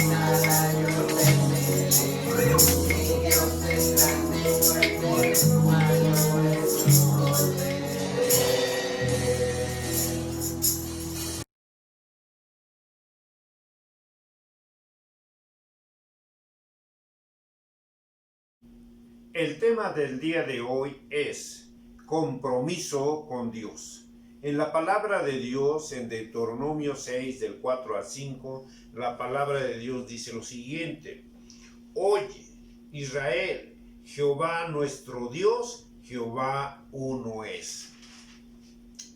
nada yo temeré. Mi Dios es grande y fuerte, mayor es su poder. El tema del día de hoy es compromiso con Dios. En la palabra de Dios, en Deuteronomio 6, del 4 al 5, la palabra de Dios dice lo siguiente: Oye, Israel, Jehová nuestro Dios, Jehová uno es.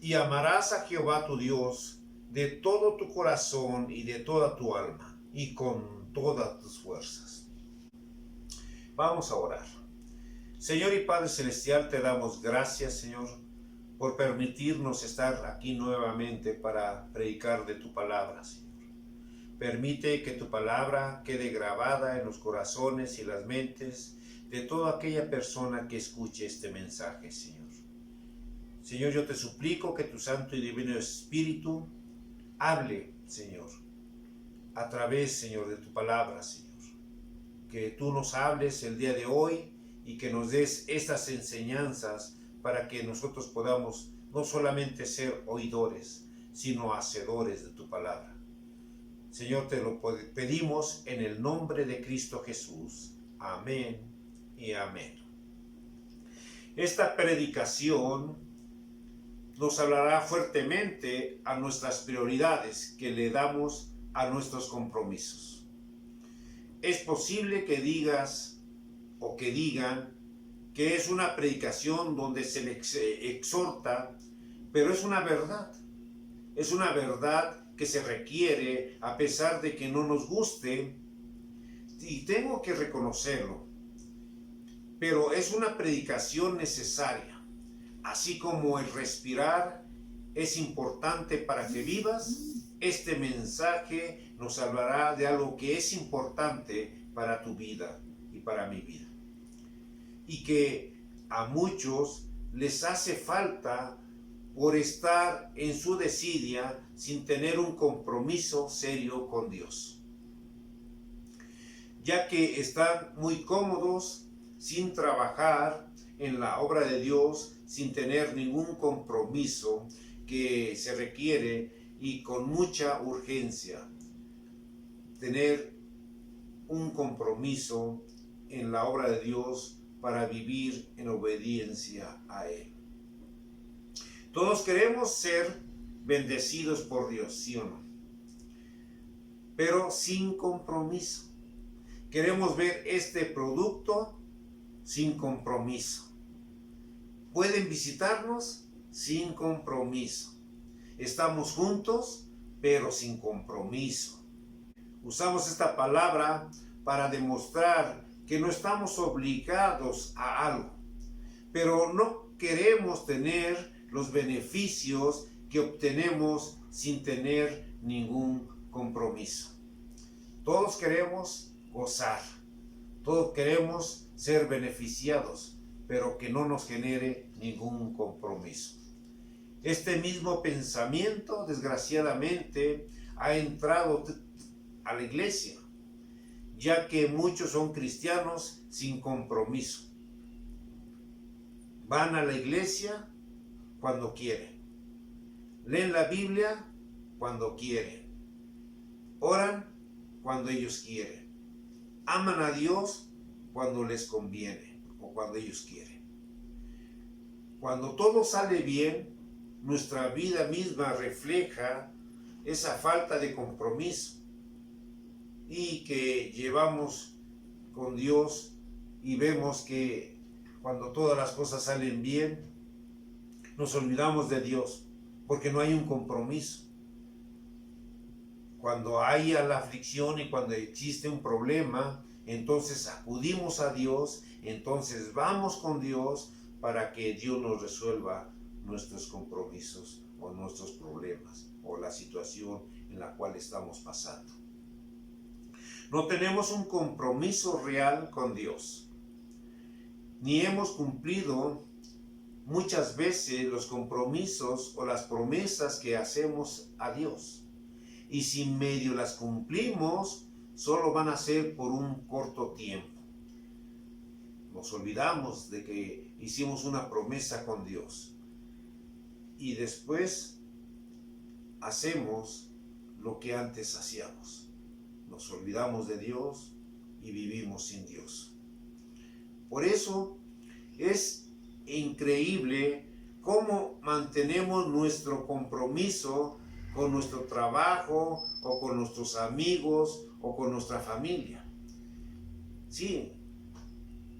Y amarás a Jehová tu Dios de todo tu corazón y de toda tu alma y con todas tus fuerzas. Vamos a orar. Señor y Padre Celestial, te damos gracias, Señor, por permitirnos estar aquí nuevamente para predicar de tu palabra, Señor. Permite que tu palabra quede grabada en los corazones y las mentes de toda aquella persona que escuche este mensaje, Señor. Señor, yo te suplico que tu Santo y Divino Espíritu hable, Señor, a través, Señor, de tu palabra, Señor. Que tú nos hables el día de hoy y que nos des estas enseñanzas para que nosotros podamos no solamente ser oidores, sino hacedores de tu palabra. Señor, te lo pedimos en el nombre de Cristo Jesús. Amén y amén. Esta predicación nos hablará fuertemente a nuestras prioridades que le damos a nuestros compromisos. Es posible que digas o que digan que es una predicación donde se les exhorta, pero es una verdad que se requiere a pesar de que no nos guste, y tengo que reconocerlo, pero es una predicación necesaria, así como el respirar es importante para que vivas. Este mensaje nos hablará de algo que es importante para tu vida y para mi vida, y que a muchos les hace falta por estar en su desidia sin tener un compromiso serio con Dios, ya que están muy cómodos sin trabajar en la obra de Dios, sin tener ningún compromiso que se requiere y con mucha urgencia tener un compromiso en la obra de Dios para vivir en obediencia a Él. Todos queremos ser bendecidos por Dios, ¿sí o no? Pero sin compromiso. Queremos ver este producto sin compromiso. Pueden visitarnos sin compromiso. Estamos juntos, pero sin compromiso. Usamos esta palabra para demostrar que no estamos obligados a algo, pero no queremos tener los beneficios que obtenemos sin tener ningún compromiso. Todos queremos gozar, todos queremos ser beneficiados, pero que no nos genere ningún compromiso. Este mismo pensamiento, desgraciadamente, ha entrado a la iglesia, ya que muchos son cristianos sin compromiso. Van a la iglesia cuando quieren, leen la Biblia cuando quieren, oran cuando ellos quieren, aman a Dios cuando les conviene o cuando ellos quieren. Cuando todo sale bien, nuestra vida misma refleja esa falta de compromiso y que llevamos con Dios, y vemos que cuando todas las cosas salen bien, nos olvidamos de Dios porque no hay un compromiso. Cuando hay la aflicción y cuando existe un problema, entonces acudimos a Dios, entonces vamos con Dios para que Dios nos resuelva nuestros compromisos o nuestros problemas o la situación en la cual estamos pasando. No tenemos un compromiso real con Dios, ni hemos cumplido muchas veces los compromisos o las promesas que hacemos a Dios. Y si medio las cumplimos, solo van a ser por un corto tiempo. Nos olvidamos de que hicimos una promesa con Dios y después hacemos lo que antes hacíamos. Nos olvidamos de Dios y vivimos sin Dios. Por eso es increíble cómo mantenemos nuestro compromiso con nuestro trabajo o con nuestros amigos o con nuestra familia. Sí,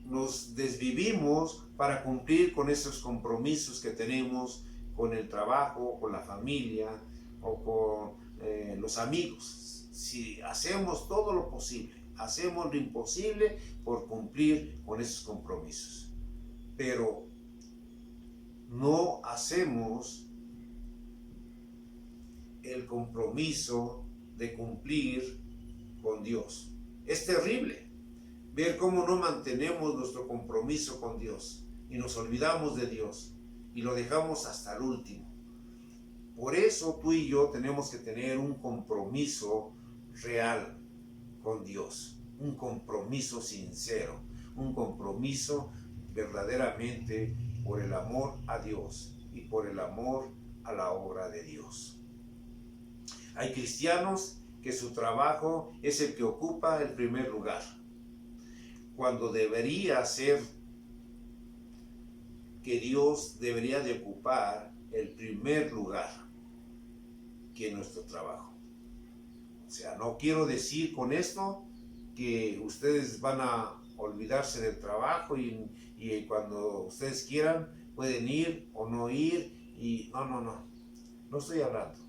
nos desvivimos para cumplir con esos compromisos que tenemos con el trabajo, con la familia o con los amigos. Si hacemos todo lo posible, hacemos lo imposible por cumplir con esos compromisos, pero no hacemos el compromiso de cumplir con Dios. Es terrible ver cómo no mantenemos nuestro compromiso con Dios y nos olvidamos de Dios y lo dejamos hasta el último. Por eso tú y yo tenemos que tener un compromiso real con Dios, un compromiso sincero, un compromiso verdaderamente por el amor a Dios y por el amor a la obra de Dios. Hay cristianos que su trabajo es el que ocupa el primer lugar, cuando debería ser que Dios debería de ocupar el primer lugar que nuestro trabajo. O sea, no quiero decir con esto que ustedes van a olvidarse del trabajo y cuando ustedes quieran pueden ir o no ir y no estoy hablando,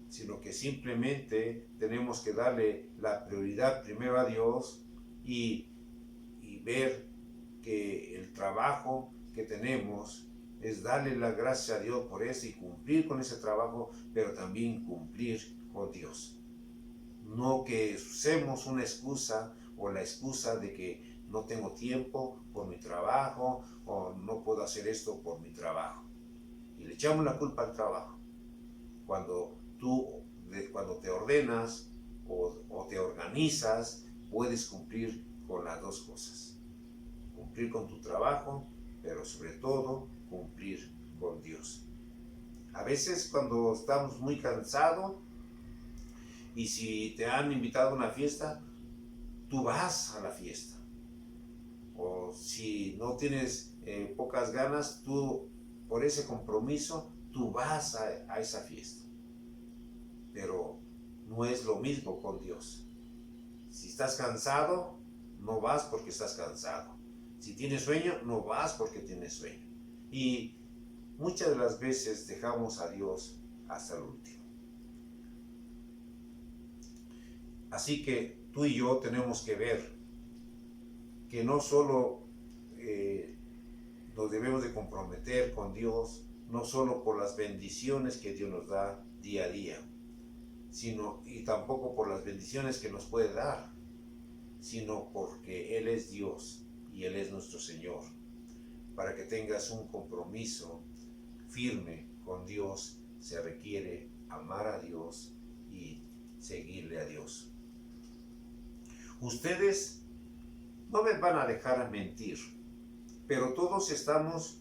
sino que simplemente tenemos que darle la prioridad primero a Dios y ver que el trabajo que tenemos es darle la gracia a Dios por eso y cumplir con ese trabajo, pero también cumplir con Dios. No que usemos una excusa o la excusa de que no tengo tiempo por mi trabajo o no puedo hacer esto por mi trabajo. Y le echamos la culpa al trabajo. Cuando te ordenas o te organizas, puedes cumplir con las dos cosas. Cumplir con tu trabajo, pero sobre todo cumplir con Dios. A veces cuando estamos muy cansados y si te han invitado a una fiesta, tú vas a la fiesta. O si no tienes pocas ganas, tú por ese compromiso, tú vas a esa fiesta. Pero no es lo mismo con Dios. Si estás cansado, no vas porque estás cansado. Si tienes sueño, no vas porque tienes sueño. Y muchas de las veces dejamos a Dios hasta el último. Así que tú y yo tenemos que ver que no solo nos debemos de comprometer con Dios, no solo por las bendiciones que Dios nos da día a día, y tampoco por las bendiciones que nos puede dar, sino porque Él es Dios y Él es nuestro Señor. Para que tengas un compromiso firme con Dios, se requiere amar a Dios y seguirle a Dios. Ustedes no me van a dejar mentir, pero todos estamos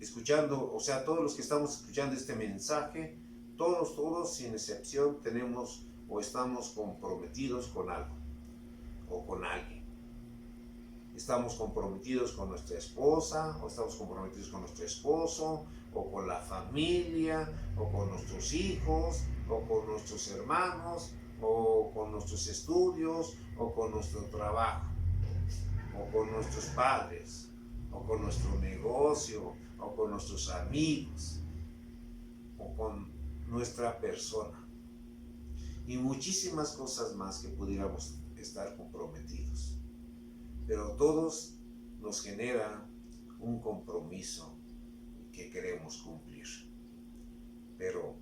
escuchando, o sea, todos los que estamos escuchando este mensaje, todos sin excepción tenemos o estamos comprometidos con algo o con alguien. Estamos comprometidos con nuestra esposa, o estamos comprometidos con nuestro esposo, o con la familia, o con nuestros hijos, o con nuestros hermanos, o con nuestros estudios, o con nuestro trabajo, o con nuestros padres, o con nuestro negocio, o con nuestros amigos, o con nuestra persona. Y muchísimas cosas más que pudiéramos estar comprometidos. Pero todos nos genera un compromiso que queremos cumplir, pero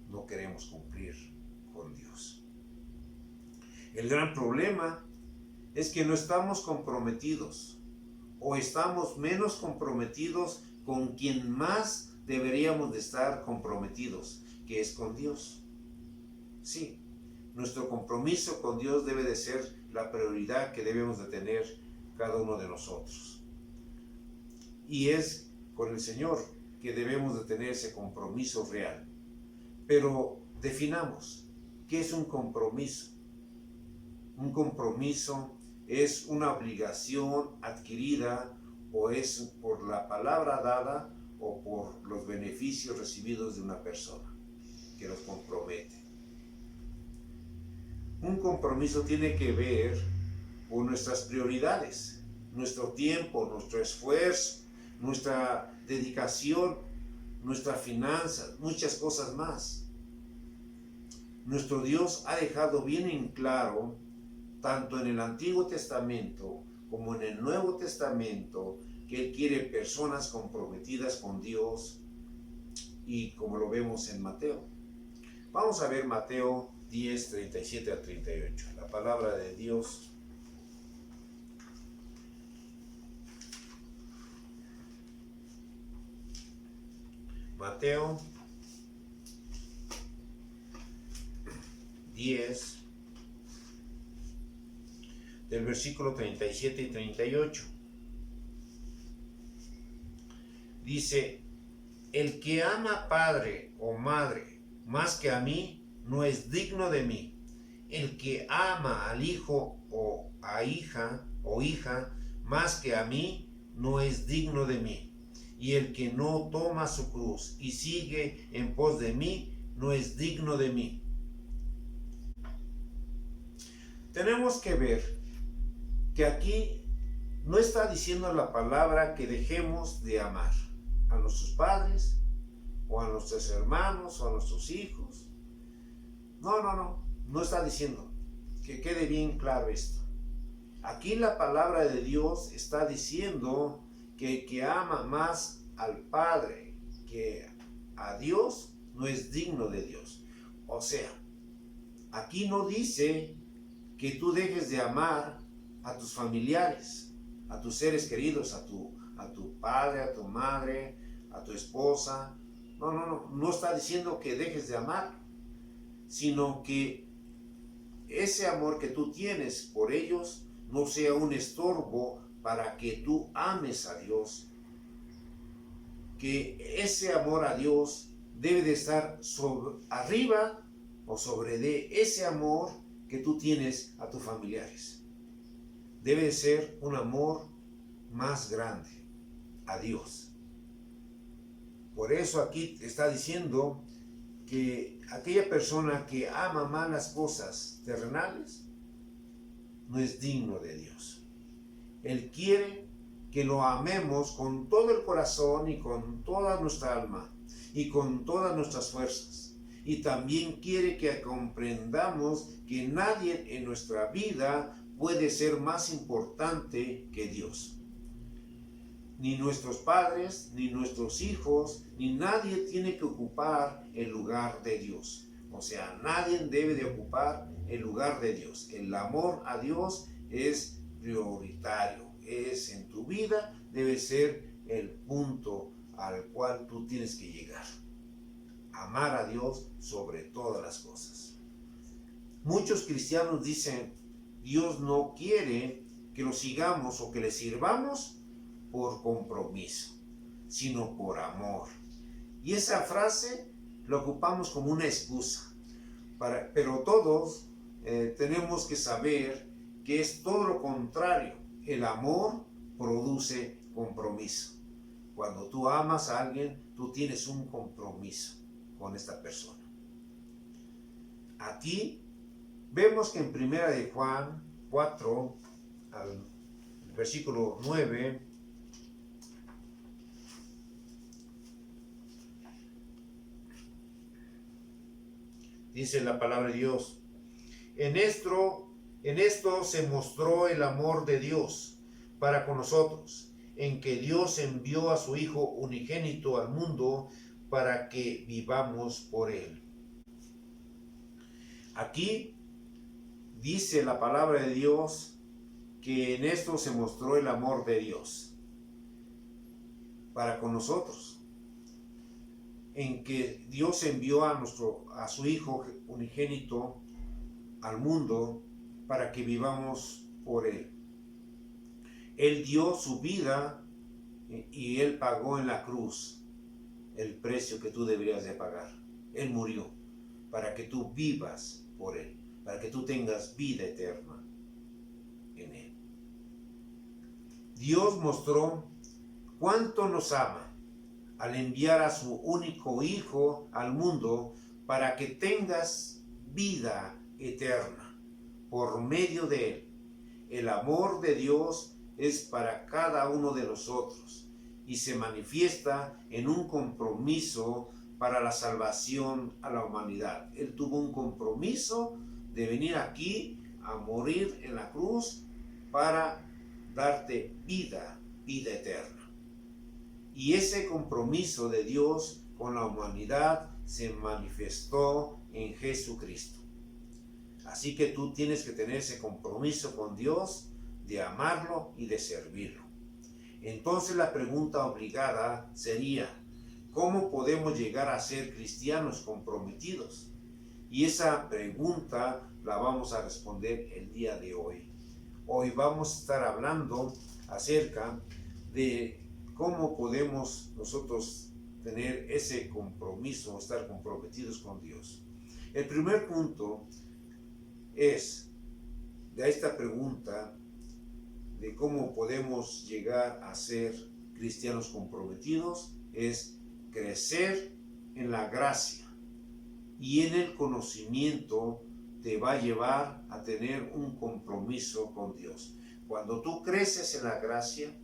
no queremos cumplir con Dios. El gran problema es que no estamos comprometidos o estamos menos comprometidos con quien más deberíamos de estar comprometidos, que es con Dios. Sí, Nuestro compromiso con Dios debe de ser la prioridad que debemos de tener cada uno de nosotros. Y es con el Señor que debemos de tener ese compromiso real. Pero definamos, ¿qué es un compromiso? Un compromiso es una obligación adquirida o es por la palabra dada o por los beneficios recibidos de una persona que nos compromete. Un compromiso tiene que ver con nuestras prioridades, nuestro tiempo, nuestro esfuerzo, nuestra dedicación, nuestras finanzas, muchas cosas más. Nuestro Dios ha dejado bien en claro, tanto en el Antiguo Testamento como en el Nuevo Testamento, que Él quiere personas comprometidas con Dios, y como lo vemos en Mateo. Vamos a ver Mateo 10, 37 a 38, la palabra de Dios. Mateo 10, del versículo 37 y 38. Dice: el que ama padre o madre más que a mí, no es digno de mí. El que ama al hijo o a hija más que a mí, no es digno de mí. Y el que no toma su cruz y sigue en pos de mí, no es digno de mí. Tenemos que ver que aquí no está diciendo la palabra que dejemos de amar a nuestros padres, o a nuestros hermanos, o a nuestros hijos. No está diciendo. Que quede bien claro esto. Aquí la palabra de Dios está diciendo que el que ama más al Padre que a Dios, no es digno de Dios. O sea, aquí no dice que tú dejes de amar a tus familiares, a tus seres queridos, a tu padre, a tu madre, a tu esposa. No está diciendo que dejes de amar, sino que ese amor que tú tienes por ellos no sea un estorbo para que tú ames a Dios. Que ese amor a Dios debe de estar arriba o sobre de ese amor que tú tienes a tus familiares. Debe de ser un amor más grande a Dios. Por eso aquí está diciendo que aquella persona que ama más las cosas terrenales no es digno de Dios. Él quiere que lo amemos con todo el corazón y con toda nuestra alma y con todas nuestras fuerzas. Y también quiere que comprendamos que nadie en nuestra vida puede ser más importante que Dios. Ni nuestros padres, ni nuestros hijos, ni nadie tiene que ocupar el lugar de Dios. O sea, nadie debe de ocupar el lugar de Dios. El amor a Dios es prioritario. Es en tu vida, debe ser el punto al cual tú tienes que llegar. Amar a Dios sobre todas las cosas. Muchos cristianos dicen, Dios no quiere que lo sigamos o que le sirvamos por compromiso, sino por amor. Y esa frase la ocupamos como una excusa, pero todos tenemos que saber que es todo lo contrario. El amor produce compromiso. Cuando tú amas a alguien, tú tienes un compromiso con esta persona. Aquí vemos que en 1 de Juan 4, al versículo 9, dice la palabra de Dios: en esto se mostró el amor de Dios para con nosotros, en que Dios envió a su Hijo unigénito al mundo para que vivamos por Él. Aquí dice la palabra de Dios que en esto se mostró el amor de Dios para con nosotros, en que Dios envió a su Hijo unigénito al mundo para que vivamos por Él. Él dio su vida y Él pagó en la cruz el precio que tú deberías de pagar. Él murió para que tú vivas por Él, para que tú tengas vida eterna en Él. Dios mostró cuánto nos ama al enviar a su único Hijo al mundo para que tengas vida eterna por medio de Él. El amor de Dios es para cada uno de nosotros y se manifiesta en un compromiso para la salvación a la humanidad. Él tuvo un compromiso de venir aquí a morir en la cruz para darte vida eterna. Y ese compromiso de Dios con la humanidad se manifestó en Jesucristo. Así que tú tienes que tener ese compromiso con Dios de amarlo y de servirlo. Entonces la pregunta obligada sería, ¿cómo podemos llegar a ser cristianos comprometidos? Y esa pregunta la vamos a responder el día de hoy. Hoy vamos a estar hablando acerca de cómo podemos nosotros tener ese compromiso, estar comprometidos con Dios. El primer punto es de esta pregunta de cómo podemos llegar a ser cristianos comprometidos, es crecer en la gracia y en el conocimiento te va a llevar a tener un compromiso con Dios. Cuando tú creces en la gracia,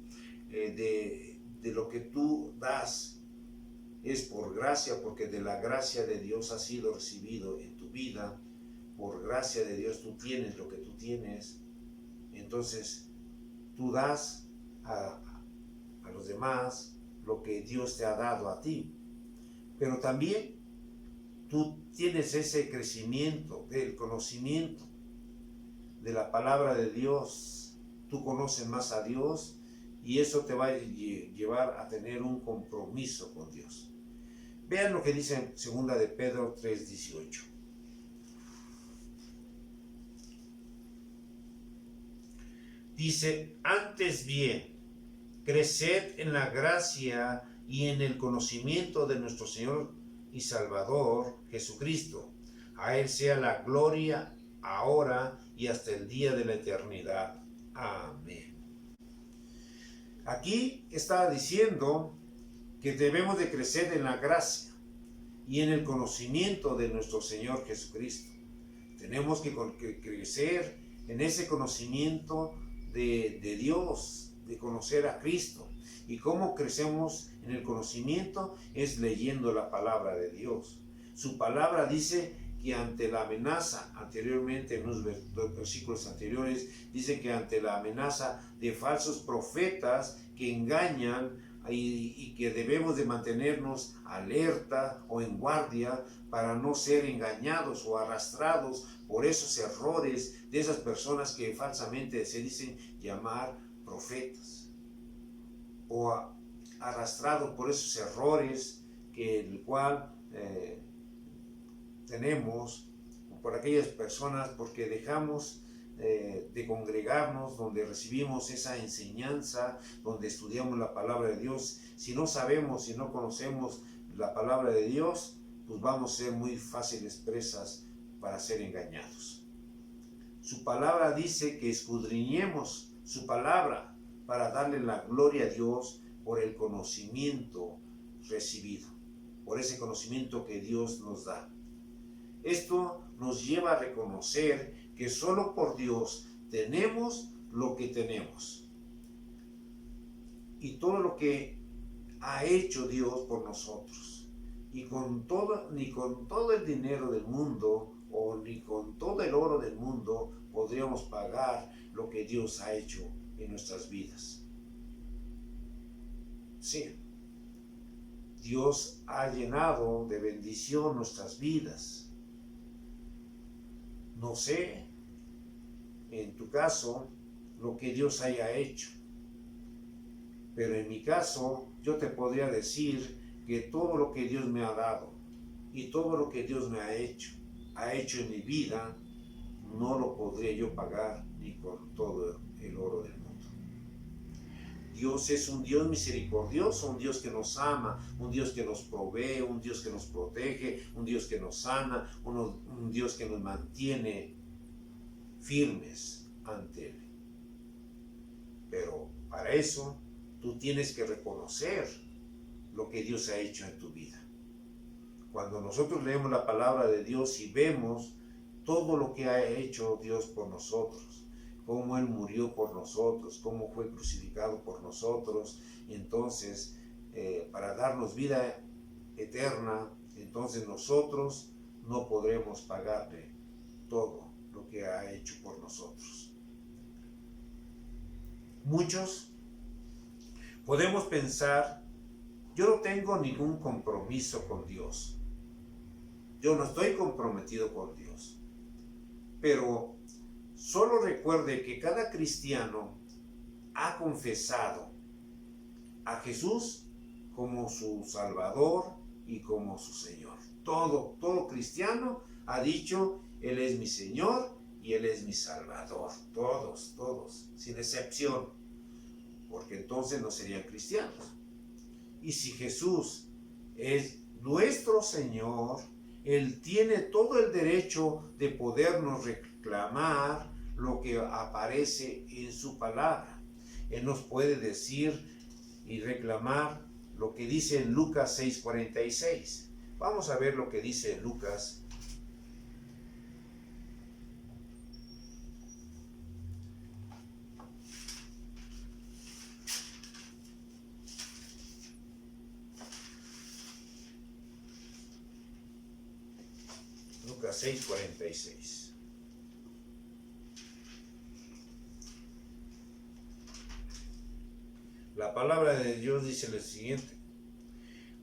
de lo que tú das es por gracia, porque de la gracia de Dios has sido recibido en tu vida. Por gracia de Dios tú tienes lo que tú tienes. Entonces tú das a los demás lo que Dios te ha dado a ti. Pero también tú tienes ese crecimiento del conocimiento de la palabra de Dios. Tú conoces más a Dios y eso te va a llevar a tener un compromiso con Dios. Vean lo que dice en 2 de Pedro 3:18. Dice, antes bien, creced en la gracia y en el conocimiento de nuestro Señor y Salvador Jesucristo. A Él sea la gloria ahora y hasta el día de la eternidad. Amén. Aquí está diciendo que debemos de crecer en la gracia y en el conocimiento de nuestro Señor Jesucristo. Tenemos que crecer en ese conocimiento de Dios, de conocer a Cristo. ¿Y cómo crecemos en el conocimiento? Es leyendo la palabra de Dios. Su palabra dice que ante la amenaza, anteriormente en los versículos anteriores, dice que ante la amenaza de falsos profetas que engañan y que debemos de mantenernos alerta o en guardia para no ser engañados o arrastrados por esos errores de esas personas que falsamente se dicen llamar profetas, o arrastrados por esos errores que el cual tenemos por aquellas personas porque dejamos de congregarnos, donde recibimos esa enseñanza, donde estudiamos la palabra de Dios. Si no sabemos, si no conocemos la palabra de Dios, pues vamos a ser muy fáciles presas para ser engañados. Su palabra dice que escudriñemos su palabra para darle la gloria a Dios por el conocimiento recibido, por ese conocimiento que Dios nos da. Esto nos lleva a reconocer que solo por Dios tenemos lo que tenemos. Y todo lo que ha hecho Dios por nosotros. Y ni con todo el dinero del mundo o ni con todo el oro del mundo podríamos pagar lo que Dios ha hecho en nuestras vidas. Sí, Dios ha llenado de bendición nuestras vidas. No sé, en tu caso, lo que Dios haya hecho. Pero en mi caso, yo te podría decir que todo lo que Dios me ha dado y todo lo que Dios me ha hecho en mi vida, podría yo pagar ni con todo el oro del mundo. Dios es un Dios misericordioso, un Dios que nos ama, un Dios que nos provee, un Dios que nos protege, un Dios que nos sana, un Dios que nos mantiene firmes ante Él. Pero para eso tú tienes que reconocer lo que Dios ha hecho en tu vida. Cuando nosotros leemos la palabra de Dios y vemos todo lo que ha hecho Dios por nosotros, cómo Él murió por nosotros, cómo fue crucificado por nosotros, entonces para darnos vida eterna, entonces nosotros no podremos pagarle todo lo que ha hecho por nosotros. Muchos podemos pensar, yo no tengo ningún compromiso con Dios, yo no estoy comprometido con Dios, pero solo recuerde que cada cristiano ha confesado a Jesús como su Salvador y como su Señor. Todo cristiano ha dicho, Él es mi Señor y Él es mi Salvador. Todos, sin excepción, porque entonces no serían cristianos. Y si Jesús es nuestro Señor, Él tiene todo el derecho de podernos reclamar lo que aparece en su palabra. Él nos puede decir y reclamar lo que dice en Lucas 6:46. Vamos a ver lo que dice Lucas. Lucas 6:46. La palabra de Dios dice lo siguiente: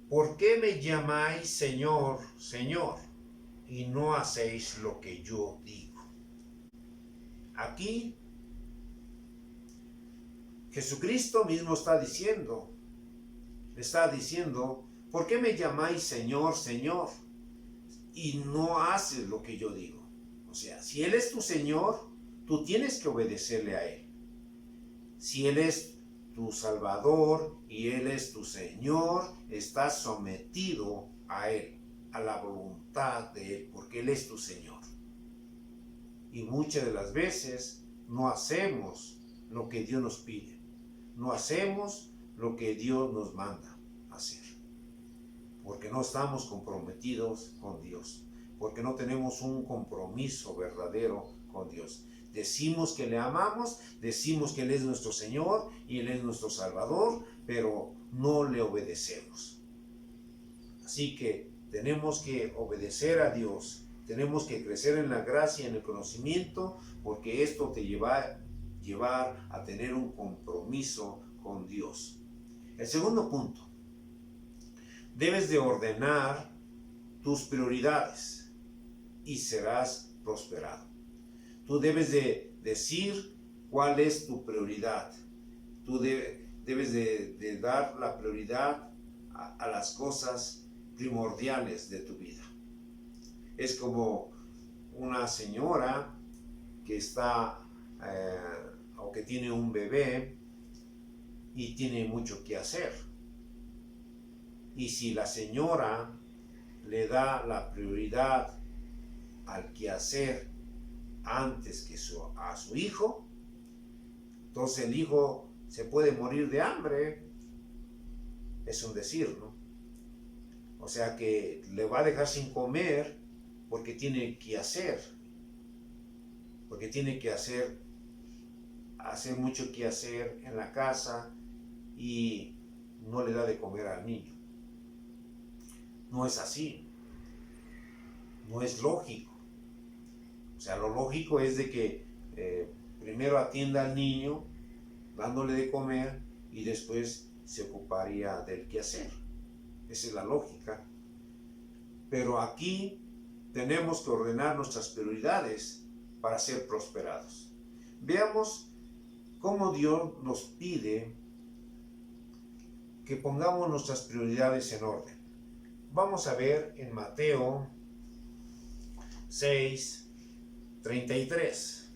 ¿por qué me llamáis Señor, Señor, y no hacéis lo que yo digo? Aquí Jesucristo mismo está diciendo, ¿por qué me llamáis Señor, Señor, y no haces lo que yo digo? O sea, si Él es tu Señor, tú tienes que obedecerle a Él. Si Él es tu Salvador y Él es tu Señor, estás sometido a Él, a la voluntad de Él, porque Él es tu Señor. Y muchas de las veces no hacemos lo que Dios nos pide, no hacemos lo que Dios nos manda hacer, porque no estamos comprometidos con Dios, porque no tenemos un compromiso verdadero con Dios. Decimos que le amamos, decimos que Él es nuestro Señor y Él es nuestro Salvador, pero no le obedecemos. Así que tenemos que obedecer a Dios, tenemos que crecer en la gracia y en el conocimiento, porque esto te llevar a tener un compromiso con Dios. El segundo punto, debes de ordenar tus prioridades y serás prosperado. Tú debes de decir cuál es tu prioridad. Tú debes de dar la prioridad a las cosas primordiales de tu vida. Es como una señora que está o que tiene un bebé y tiene mucho que hacer. Y si la señora le da la prioridad al quehacer antes que a su hijo, entonces el hijo se puede morir de hambre. Es un decir, ¿no? O sea que le va a dejar sin comer porque tiene que hacer, hacer mucho que hacer en la casa y no le da de comer al niño. No es así, no es lógico. O sea, lo lógico es de que primero atienda al niño dándole de comer y después se ocuparía del quehacer. Esa es la lógica. Pero aquí tenemos que ordenar nuestras prioridades para ser prosperados. Veamos cómo Dios nos pide que pongamos nuestras prioridades en orden. Vamos a ver en Mateo 6:33.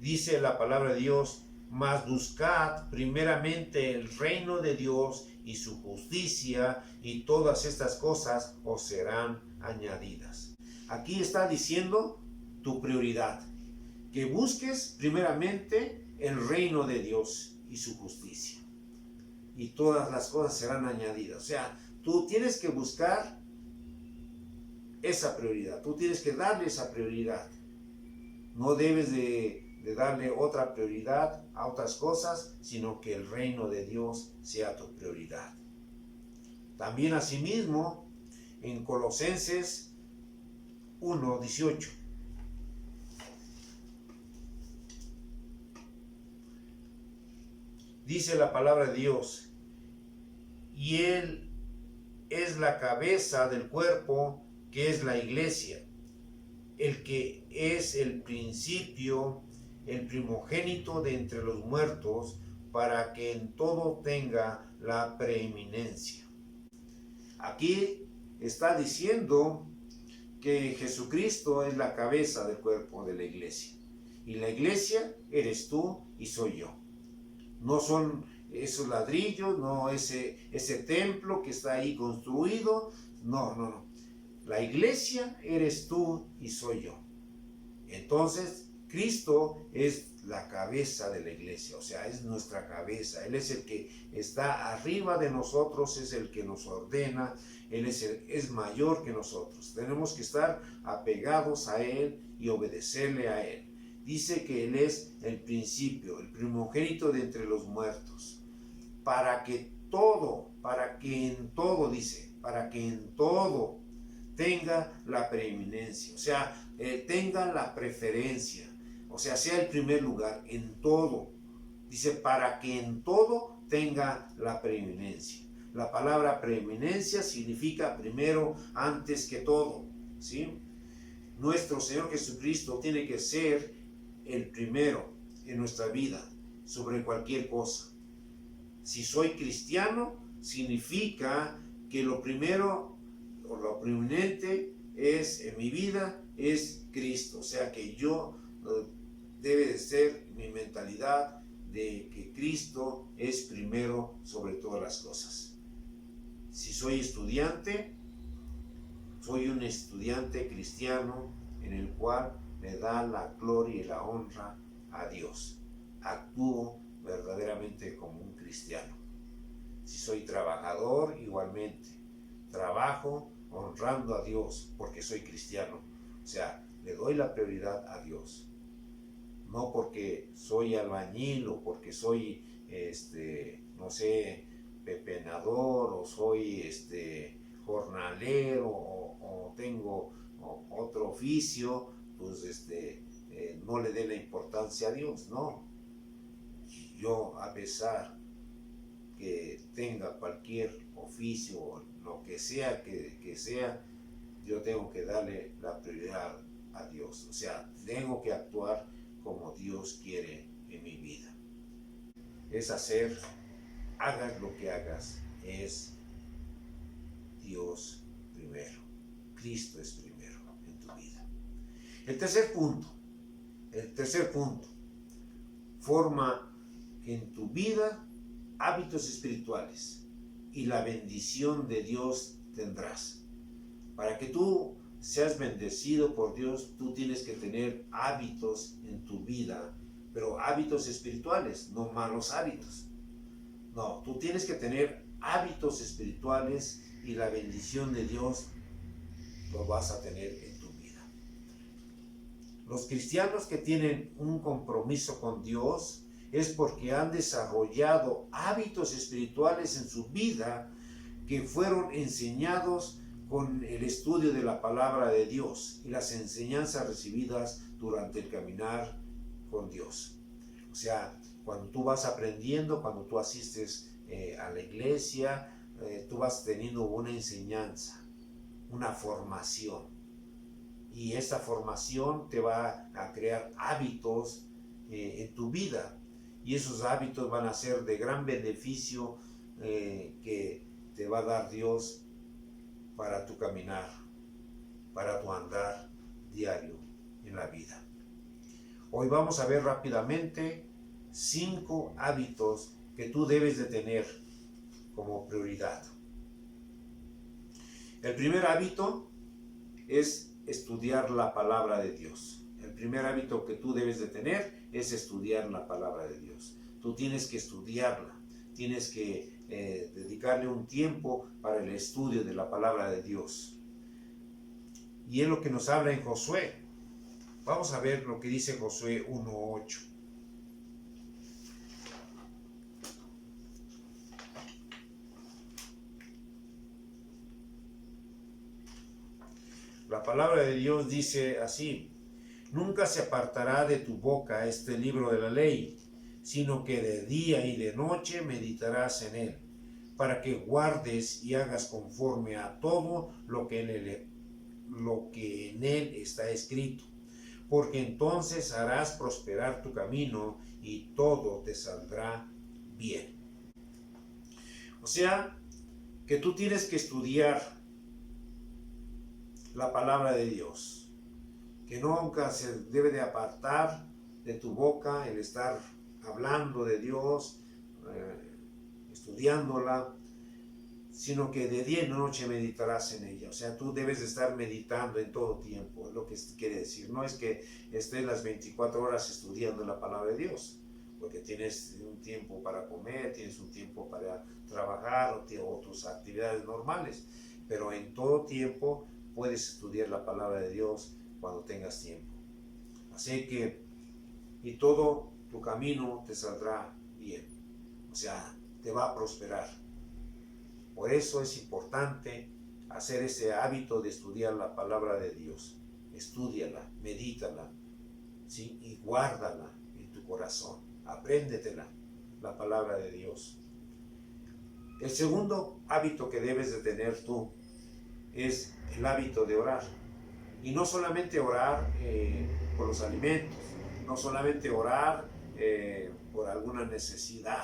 Dice la palabra de Dios, mas buscad primeramente el reino de Dios y su justicia, y todas estas cosas os serán añadidas. Aquí está diciendo tu prioridad, que busques primeramente el reino de Dios y su justicia, y todas las cosas serán añadidas. O sea, tú tienes que buscar esa prioridad, tú tienes que darle esa prioridad. No debes de darle otra prioridad a otras cosas, sino que el reino de Dios sea tu prioridad. También asimismo, en Colosenses 1:18. Dice la palabra de Dios, y Él es la cabeza del cuerpo, que es la iglesia, el que es el principio, el primogénito de entre los muertos, para que en todo tenga la preeminencia. Aquí está diciendo que Jesucristo es la cabeza del cuerpo de la iglesia. Y la iglesia eres tú y soy yo. No son esos ladrillos, no ese templo que está ahí construido. No. La iglesia eres tú y soy yo. Entonces, Cristo es la cabeza de la iglesia, o sea, es nuestra cabeza. Él es el que está arriba de nosotros, es el que nos ordena, Él es mayor que nosotros. Tenemos que estar apegados a Él y obedecerle a Él. Dice que Él es el principio, el primogénito de entre los muertos, para que en todo tenga la preeminencia, o sea, tenga la preferencia, o sea el primer lugar en todo. Dice, para que en todo tenga la preeminencia. La palabra preeminencia significa primero, antes que todo, ¿sí? Nuestro Señor Jesucristo tiene que ser el primero en nuestra vida, sobre cualquier cosa. Si soy cristiano, significa que lo primero o lo preeminente es en mi vida es Cristo, o sea que yo debe de ser mi mentalidad de que Cristo es primero sobre todas las cosas. Si soy estudiante, soy un estudiante cristiano en el cual le da la gloria y la honra a Dios. Actúo verdaderamente como un cristiano. Si soy trabajador, igualmente trabajo honrando a Dios porque soy cristiano. O sea, le doy la prioridad a Dios. No porque soy albañil o porque soy, pepenador o soy jornalero o tengo otro oficio, pues no le dé la importancia a Dios. No. Yo, a pesar que tenga cualquier oficio o lo que sea que sea, yo tengo que darle la prioridad a Dios. O sea, tengo que actuar como Dios quiere en mi vida. Es hagas lo que hagas, es Dios primero. Cristo es primero en tu vida. El tercer punto, forma en tu vida hábitos espirituales y la bendición de Dios tendrás. Para que tú seas bendecido por Dios, tú tienes que tener hábitos en tu vida, pero hábitos espirituales, no malos hábitos. No, tú tienes que tener hábitos espirituales y la bendición de Dios lo vas a tener en tu vida. Los cristianos que tienen un compromiso con Dios es porque han desarrollado hábitos espirituales en su vida que fueron enseñados con el estudio de la palabra de Dios y las enseñanzas recibidas durante el caminar con Dios. O sea, cuando tú vas aprendiendo, cuando tú asistes a la iglesia, tú vas teniendo una enseñanza, una formación. Y esta formación te va a crear hábitos en tu vida. Y esos hábitos van a ser de gran beneficio que te va a dar Dios para tu caminar, para tu andar diario en la vida. Hoy vamos a ver rápidamente 5 hábitos que tú debes de tener como prioridad. El primer hábito es estudiar la palabra de Dios. El primer hábito que tú debes de tener es estudiar la palabra de Dios. Tú tienes que estudiarla, tienes que dedicarle un tiempo para el estudio de la palabra de Dios. Y es lo que nos habla en Josué. Vamos a ver lo que dice Josué 1:8. La palabra de Dios dice así: nunca se apartará de tu boca este libro de la ley, sino que de día y de noche meditarás en él, para que guardes y hagas conforme a todo lo que en él está escrito, porque entonces harás prosperar tu camino y todo te saldrá bien. O sea, que tú tienes que estudiar la palabra de Dios, que nunca se debe de apartar de tu boca el estar hablando de Dios, estudiándola, sino que de día y noche meditarás en ella. O sea, tú debes de estar meditando en todo tiempo, es lo que quiere decir. No es que estés las 24 horas estudiando la palabra de Dios, porque tienes un tiempo para comer, tienes un tiempo para trabajar o tus actividades normales, pero en todo tiempo puedes estudiar la palabra de Dios cuando tengas tiempo. Así que, y todo tu camino te saldrá bien. O sea, te va a prosperar. Por eso es importante hacer ese hábito de estudiar la palabra de Dios. Estúdiala, medítala, ¿sí? Y guárdala en tu corazón. Apréndetela, la palabra de Dios. El segundo hábito que debes de tener tú es el hábito de orar. Y no solamente orar por los alimentos, no solamente orar por alguna necesidad,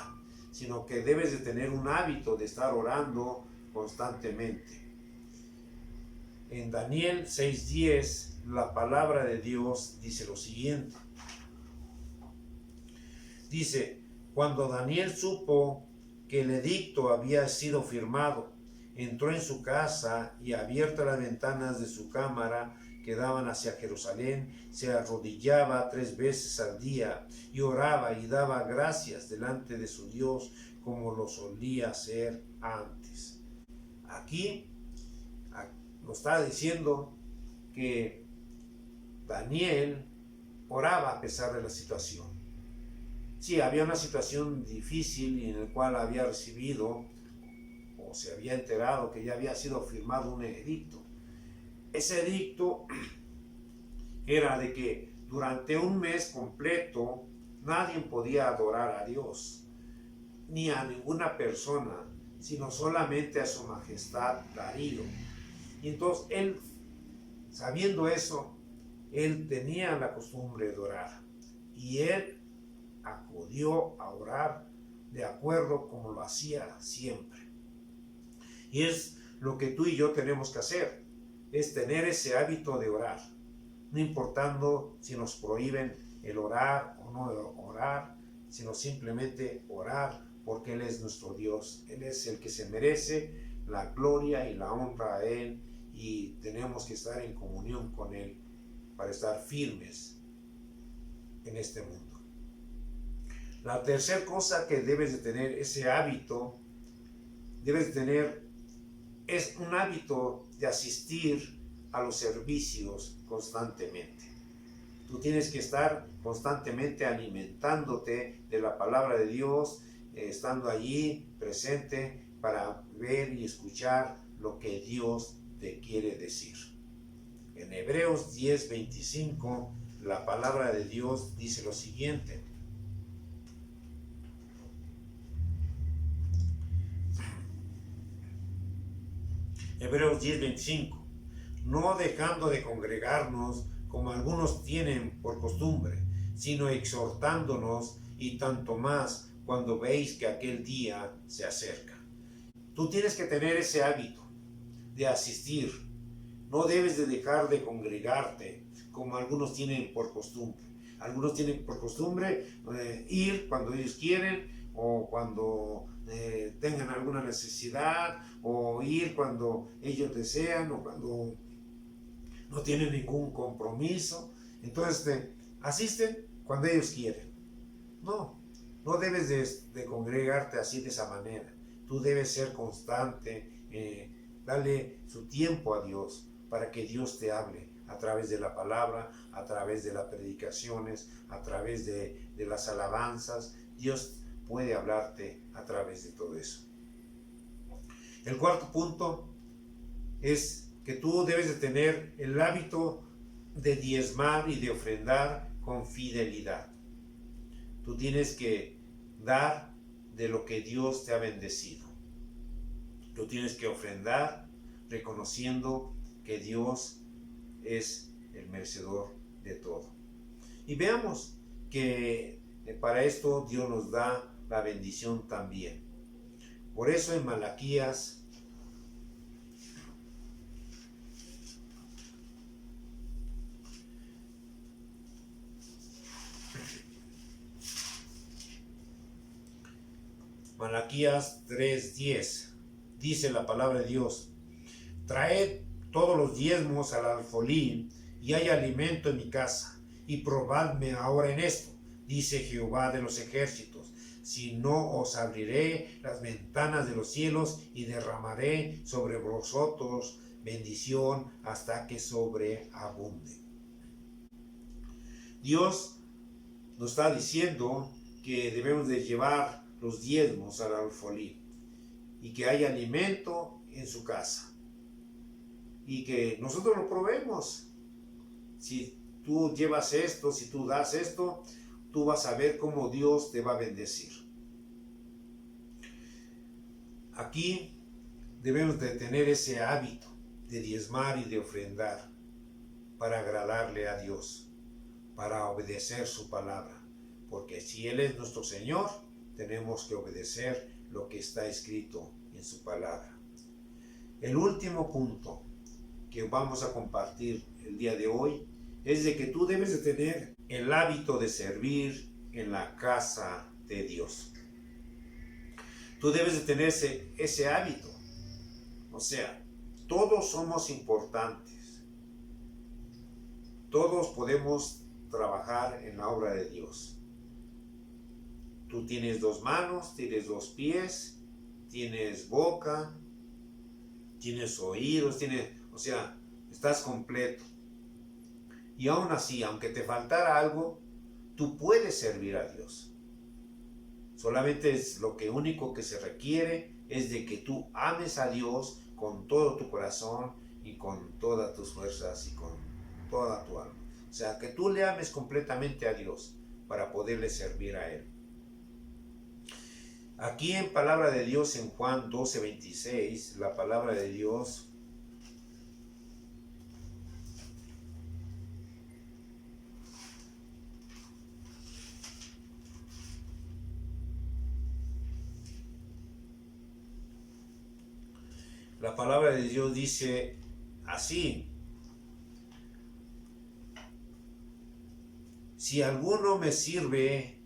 sino que debes de tener un hábito de estar orando constantemente. En Daniel 6:10, la palabra de Dios dice lo siguiente. Dice: cuando Daniel supo que el edicto había sido firmado, entró en su casa y, abiertas las ventanas de su cámara que daban hacia Jerusalén, se arrodillaba 3 veces al día y oraba y daba gracias delante de su Dios como lo solía hacer antes. Aquí nos está diciendo que Daniel oraba a pesar de la situación. Sí, había una situación difícil en la cual había recibido o se había enterado que ya había sido firmado un edicto. Ese edicto era de que durante un mes completo nadie podía adorar a Dios, ni a ninguna persona, sino solamente a su majestad Darío. Y entonces él, sabiendo eso, él tenía la costumbre de orar. Y él acudió a orar de acuerdo como lo hacía siempre. Y es lo que tú y yo tenemos que hacer, es tener ese hábito de orar, no importando si nos prohíben el orar o no orar, sino simplemente orar porque Él es nuestro Dios. Él es el que se merece la gloria y la honra a Él, y tenemos que estar en comunión con Él para estar firmes en este mundo. La tercera cosa que debes de tener, ese hábito, debes de tener, es un hábito de asistir a los servicios constantemente. Tú tienes que estar constantemente alimentándote de la palabra de Dios, estando allí presente para ver y escuchar lo que Dios te quiere decir. En Hebreos 10:25, la palabra de Dios dice lo siguiente. Hebreos 10:25. No dejando de congregarnos como algunos tienen por costumbre, sino exhortándonos, y tanto más cuando veis que aquel día se acerca. Tú tienes que tener ese hábito de asistir. No debes de dejar de congregarte como algunos tienen por costumbre. Algunos tienen por costumbre ir cuando ellos quieren o cuando tengan alguna necesidad, o ir cuando ellos desean o cuando no tienen ningún compromiso. Entonces asisten cuando ellos quieren. No, no debes de congregarte así de esa manera. Tú debes ser constante, darle su tiempo a Dios para que Dios te hable a través de la palabra, a través de las predicaciones, a través de las alabanzas. Dios puede hablarte a través de todo eso. El cuarto punto es que tú debes de tener el hábito de diezmar y de ofrendar con fidelidad. Tú tienes que dar de lo que Dios te ha bendecido. Tú tienes que ofrendar reconociendo que Dios es el merecedor de todo. Y veamos que para esto Dios nos da la bendición también. Por eso en Malaquías Malaquías 3:10 dice la palabra de Dios: traed todos los diezmos al alfolí, y hay alimento en mi casa, y probadme ahora en esto, dice Jehová de los ejércitos, si no os abriré las ventanas de los cielos y derramaré sobre vosotros bendición hasta que sobreabunde. Dios nos está diciendo que debemos de llevar los diezmos al alfolí y que hay alimento en su casa y que nosotros lo probemos. Si tú llevas esto, si tú das esto, tú vas a ver cómo Dios te va a bendecir. Aquí debemos de tener ese hábito de diezmar y de ofrendar para agradarle a Dios, para obedecer su palabra, porque si Él es nuestro Señor, tenemos que obedecer lo que está escrito en su palabra. El último punto que vamos a compartir el día de hoy es de que tú debes de tener el hábito de servir en la casa de Dios. Tú debes de tener ese hábito. O sea, todos somos importantes. Todos podemos trabajar en la obra de Dios. Tú tienes 2 manos, tienes 2 pies, tienes boca, tienes oídos, o sea, estás completo. Y aún así, aunque te faltara algo, tú puedes servir a Dios. Solamente es lo único que se requiere es de que tú ames a Dios con todo tu corazón y con todas tus fuerzas y con toda tu alma. O sea, que tú le ames completamente a Dios para poderle servir a Él. Aquí en palabra de Dios, en Juan 12:26, la palabra de Dios dice así: si alguno me sirve,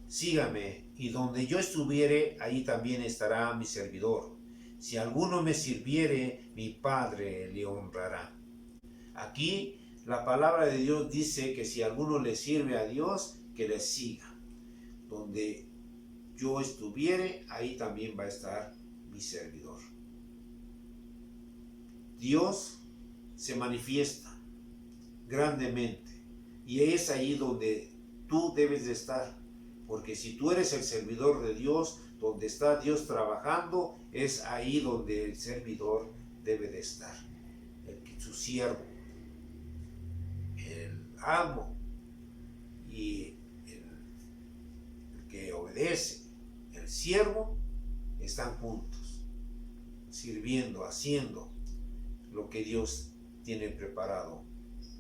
sígame, y donde yo estuviere, ahí también estará mi servidor. Si alguno me sirviere, mi Padre le honrará. Aquí la palabra de Dios dice que si alguno le sirve a Dios, que le siga. Donde yo estuviere, ahí también va a estar mi servidor. Dios se manifiesta grandemente y es ahí donde tú debes de estar. Porque si tú eres el servidor de Dios, donde está Dios trabajando, es ahí donde el servidor debe de estar. Su siervo, el amo y el que obedece, el siervo, están juntos, sirviendo, haciendo lo que Dios tiene preparado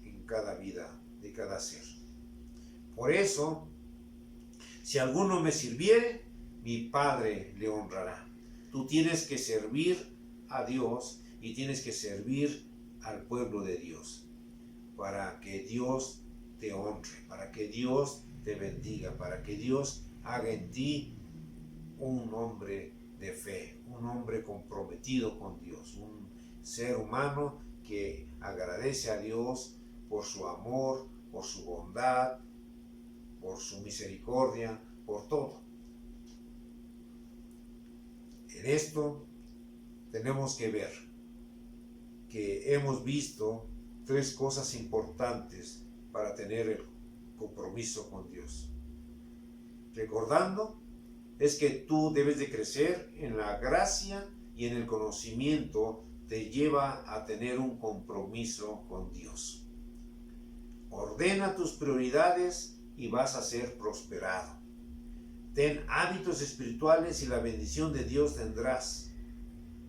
en cada vida de cada ser. Por eso, si alguno me sirviere, mi Padre le honrará. Tú tienes que servir a Dios y tienes que servir al pueblo de Dios para que Dios te honre, para que Dios te bendiga, para que Dios haga en ti un hombre de fe, un hombre comprometido con Dios, un ser humano que agradece a Dios por su amor, por su bondad, por su misericordia, por todo. En esto tenemos que ver que hemos visto 3 cosas importantes para tener el compromiso con Dios. Recordando, es que tú debes de crecer en la gracia y en el conocimiento te lleva a tener un compromiso con Dios. Ordena tus prioridades y vas a ser prosperado. Ten hábitos espirituales y la bendición de Dios tendrás.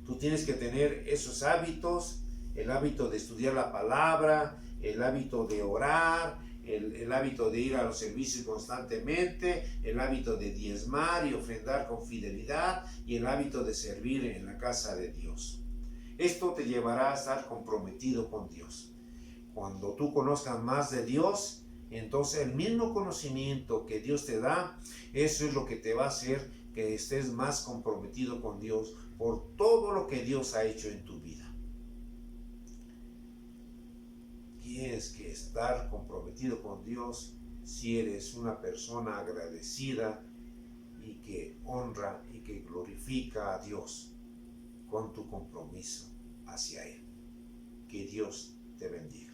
Tú tienes que tener esos hábitos, el hábito de estudiar la palabra, el hábito de orar, el hábito de ir a los servicios constantemente, el hábito de diezmar y ofrendar con fidelidad y el hábito de servir en la casa de Dios. Esto te llevará a estar comprometido con Dios. Cuando tú conozcas más de Dios, entonces el mismo conocimiento que Dios te da, eso es lo que te va a hacer que estés más comprometido con Dios por todo lo que Dios ha hecho en tu vida. Tienes que estar comprometido con Dios si eres una persona agradecida y que honra y que glorifica a Dios con tu compromiso hacia Él. Que Dios te bendiga.